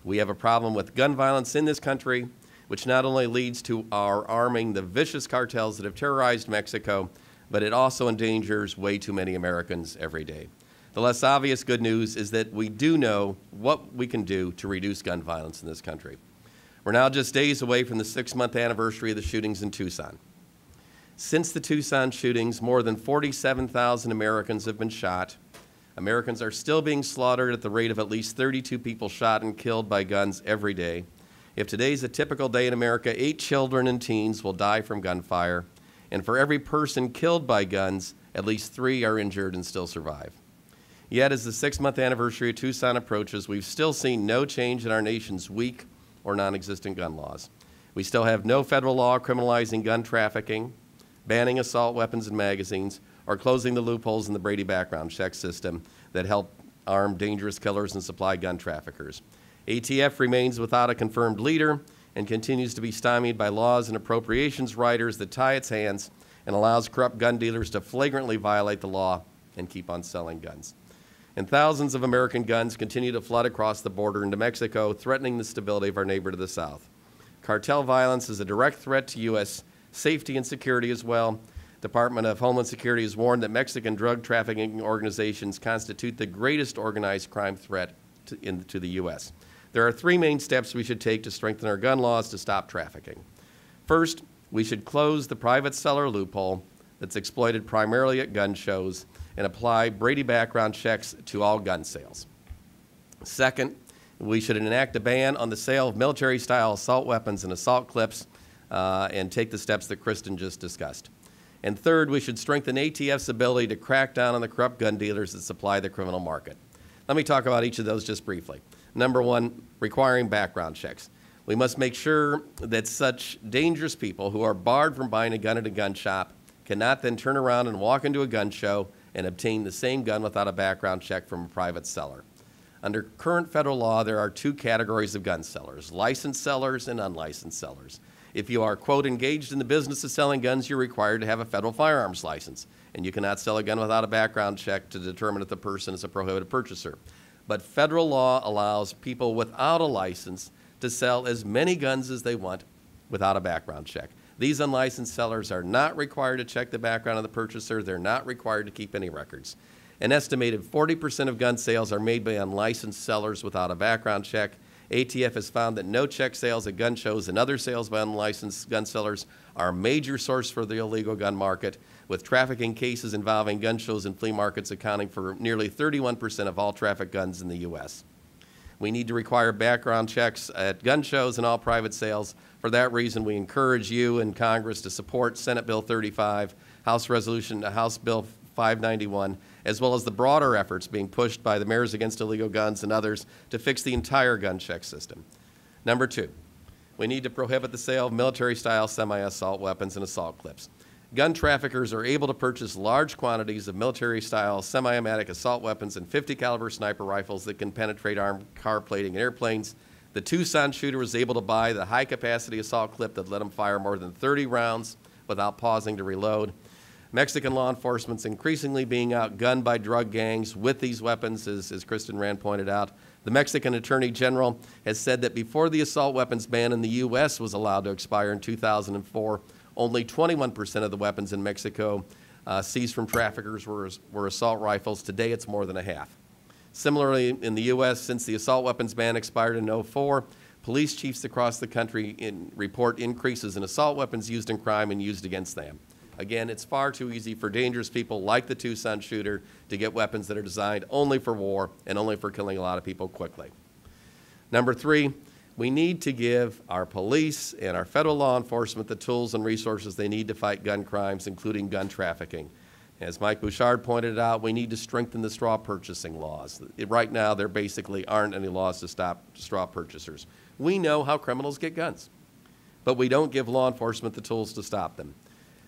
We have a problem with gun violence in this country, which not only leads to our arming the vicious cartels that have terrorized Mexico, but it also endangers way too many Americans every day. The less obvious good news is that we do know what we can do to reduce gun violence in this country. We're now just days away from the 6-month anniversary of the shootings in Tucson. Since the Tucson shootings, more than 47,000 Americans have been shot. Americans are still being slaughtered at the rate of at least 32 people shot and killed by guns every day. If today's a typical day in America, 8 children and teens will die from gunfire. And for every person killed by guns, at least 3 are injured and still survive. Yet, as the 6-month anniversary of Tucson approaches, we've still seen no change in our nation's weak or non-existent gun laws. We still have no federal law criminalizing gun trafficking, banning assault weapons and magazines, or closing the loopholes in the Brady background check system that help arm dangerous killers and supply gun traffickers. ATF remains without a confirmed leader and continues to be stymied by laws and appropriations riders that tie its hands and allows corrupt gun dealers to flagrantly violate the law and keep on selling guns. And thousands of American guns continue to flood across the border into Mexico, threatening the stability of our neighbor to the south. Cartel violence is a direct threat to U.S. safety and security as well. Department of Homeland Security has warned that Mexican drug trafficking organizations constitute the greatest organized crime threat to the U.S. There are 3 main steps we should take to strengthen our gun laws to stop trafficking. First, we should close the private seller loophole that's exploited primarily at gun shows and apply Brady background checks to all gun sales. Second, we should enact a ban on the sale of military-style assault weapons and assault clips and take the steps that Kristen just discussed. And third, we should strengthen ATF's ability to crack down on the corrupt gun dealers that supply the criminal market. Let me talk about each of those just briefly. Number 1, requiring background checks. We must make sure that such dangerous people who are barred from buying a gun at a gun shop cannot then turn around and walk into a gun show and obtain the same gun without a background check from a private seller. Under current federal law, there are 2 categories of gun sellers, licensed sellers and unlicensed sellers. If you are, quote, engaged in the business of selling guns, you're required to have a federal firearms license, and you cannot sell a gun without a background check to determine if the person is a prohibited purchaser. But federal law allows people without a license to sell as many guns as they want without a background check. These unlicensed sellers are not required to check the background of the purchaser. They're not required to keep any records. An estimated 40% of gun sales are made by unlicensed sellers without a background check. ATF has found that no-check sales at gun shows and other sales by unlicensed gun sellers are a major source for the illegal gun market, with trafficking cases involving gun shows and flea markets accounting for nearly 31% of all trafficked guns in the U.S. We need to require background checks at gun shows and all private sales. For that reason, we encourage you and Congress to support Senate Bill 35, House Bill 591, as well as the broader efforts being pushed by the Mayors Against Illegal Guns and others to fix the entire gun check system. Number 2, we need to prohibit the sale of military-style semi-assault weapons and assault clips. Gun traffickers are able to purchase large quantities of military-style semi-automatic assault weapons and 50-caliber sniper rifles that can penetrate armed car plating and airplanes. The Tucson shooter was able to buy the high-capacity assault clip that let him fire more than 30 rounds without pausing to reload. Mexican law enforcement's increasingly being outgunned by drug gangs with these weapons, as Kristen Rand pointed out. The Mexican Attorney General has said that before the assault weapons ban in the U.S. was allowed to expire in 2004, only 21% of the weapons in Mexico seized from traffickers were assault rifles. Today, it's more than a half. Similarly, in the U.S., since the assault weapons ban expired in 2004, police chiefs across the country report increases in assault weapons used in crime and used against them. Again, it's far too easy for dangerous people like the Tucson shooter to get weapons that are designed only for war and only for killing a lot of people quickly. Number 3, we need to give our police and our federal law enforcement the tools and resources they need to fight gun crimes, including gun trafficking. As Mike Bouchard pointed out, we need to strengthen the straw purchasing laws. Right now, there basically aren't any laws to stop straw purchasers. We know how criminals get guns, but we don't give law enforcement the tools to stop them.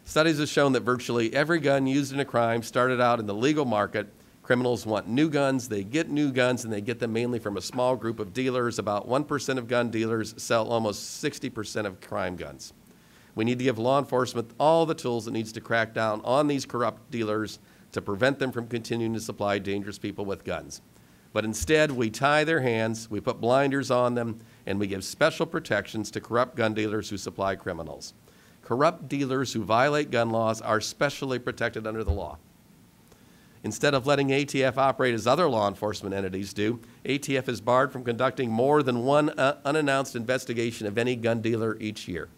Studies have shown that virtually every gun used in a crime started out in the legal market. Criminals want new guns, they get new guns, and they get them mainly from a small group of dealers. About 1% of gun dealers sell almost 60% of crime guns. We need to give law enforcement all the tools it needs to crack down on these corrupt dealers to prevent them from continuing to supply dangerous people with guns. But instead, we tie their hands, we put blinders on them, and we give special protections to corrupt gun dealers who supply criminals. Corrupt dealers who violate gun laws are specially protected under the law. Instead of letting ATF operate as other law enforcement entities do, ATF is barred from conducting more than one unannounced investigation of any gun dealer each year.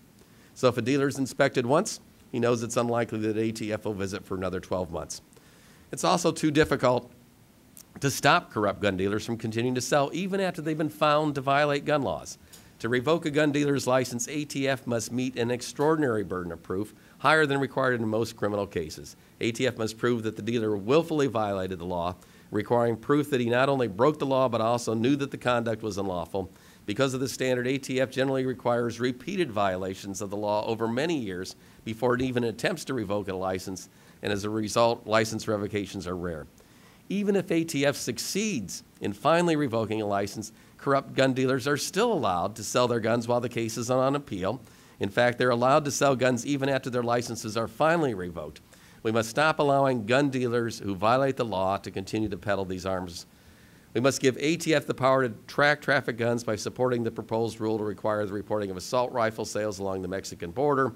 So if a dealer is inspected once, he knows it's unlikely that ATF will visit for another 12 months. It's also too difficult to stop corrupt gun dealers from continuing to sell even after they've been found to violate gun laws. To revoke a gun dealer's license, ATF must meet an extraordinary burden of proof, higher than required in most criminal cases. ATF must prove that the dealer willfully violated the law, requiring proof that he not only broke the law but also knew that the conduct was unlawful. Because of this standard, ATF generally requires repeated violations of the law over many years before it even attempts to revoke a license, and as a result, license revocations are rare. Even if ATF succeeds in finally revoking a license, corrupt gun dealers are still allowed to sell their guns while the case is on appeal. In fact, they're allowed to sell guns even after their licenses are finally revoked. We must stop allowing gun dealers who violate the law to continue to peddle these arms. We must give ATF the power to track traffic guns by supporting the proposed rule to require the reporting of assault rifle sales along the Mexican border.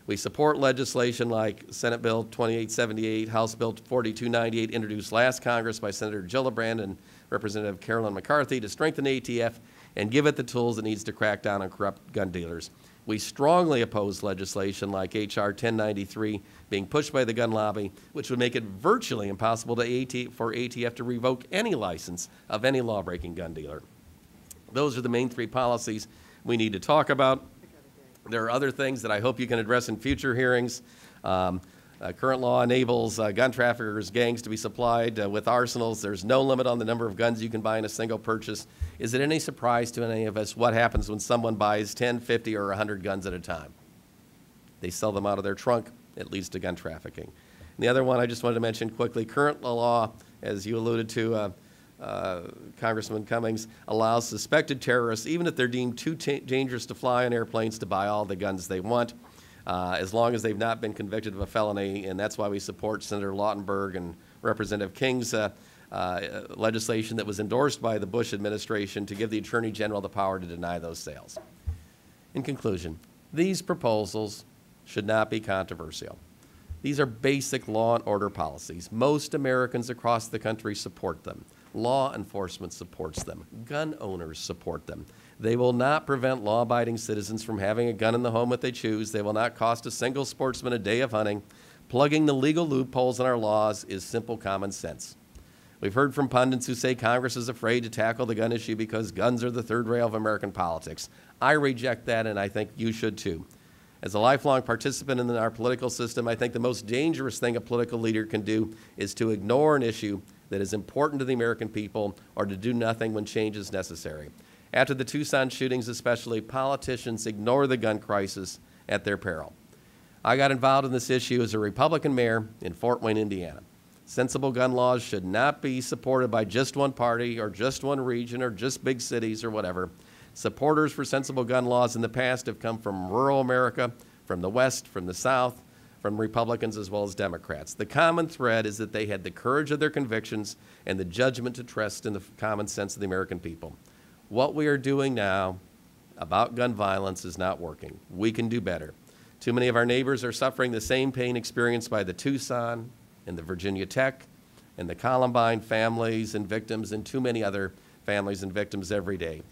We support legislation like Senate Bill 2878, House Bill 4298, introduced last Congress by Senator Gillibrand and Representative Carolyn McCarthy to strengthen ATF and give it the tools it needs to crack down on corrupt gun dealers. We strongly oppose legislation like H.R. 1093 being pushed by the gun lobby, which would make it virtually impossible for ATF to revoke any license of any law-breaking gun dealer. Those are the main three policies we need to talk about. There are other things that I hope you can address in future hearings. Current law enables gun traffickers' gangs to be supplied with arsenals. There's no limit on the number of guns you can buy in a single purchase. Is it any surprise to any of us what happens when someone buys 10, 50, or 100 guns at a time? They sell them out of their trunk. It leads to gun trafficking. And the other one I just wanted to mention quickly, current law, as you alluded to, Congressman Cummings, allows suspected terrorists, even if they're deemed too dangerous to fly on airplanes, to buy all the guns they want, as long as they've not been convicted of a felony. And that's why we support Senator Lautenberg and Representative King's legislation that was endorsed by the Bush administration to give the Attorney General the power to deny those sales. In conclusion, these proposals should not be controversial. These are basic law and order policies. Most Americans across the country support them. Law enforcement supports them. Gun owners support them. They will not prevent law-abiding citizens from having a gun in the home if they choose. They will not cost a single sportsman a day of hunting. Plugging the legal loopholes in our laws is simple common sense. We've heard from pundits who say Congress is afraid to tackle the gun issue because guns are the third rail of American politics. I reject that, and I think you should too. As a lifelong participant in our political system, I think the most dangerous thing a political leader can do is to ignore an issue that is important to the American people or to do nothing when change is necessary. After the Tucson shootings especially, politicians ignore the gun crisis at their peril. I got involved in this issue as a Republican mayor in Fort Wayne, Indiana. Sensible gun laws should not be supported by just one party or just one region or just big cities or whatever. Supporters for sensible gun laws in the past have come from rural America, from the West, from the South, from Republicans as well as Democrats. The common thread is that they had the courage of their convictions and the judgment to trust in the common sense of the American people. What we are doing now about gun violence is not working. We can do better. Too many of our neighbors are suffering the same pain experienced by the Tucson and the Virginia Tech and the Columbine families and victims and too many other families and victims every day.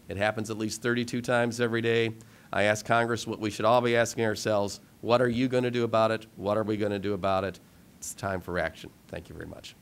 It happens at least 32 times every day. I ask Congress what we should all be asking ourselves: what are you going to do about it? What are we going to do about it? It's time for action. Thank you very much.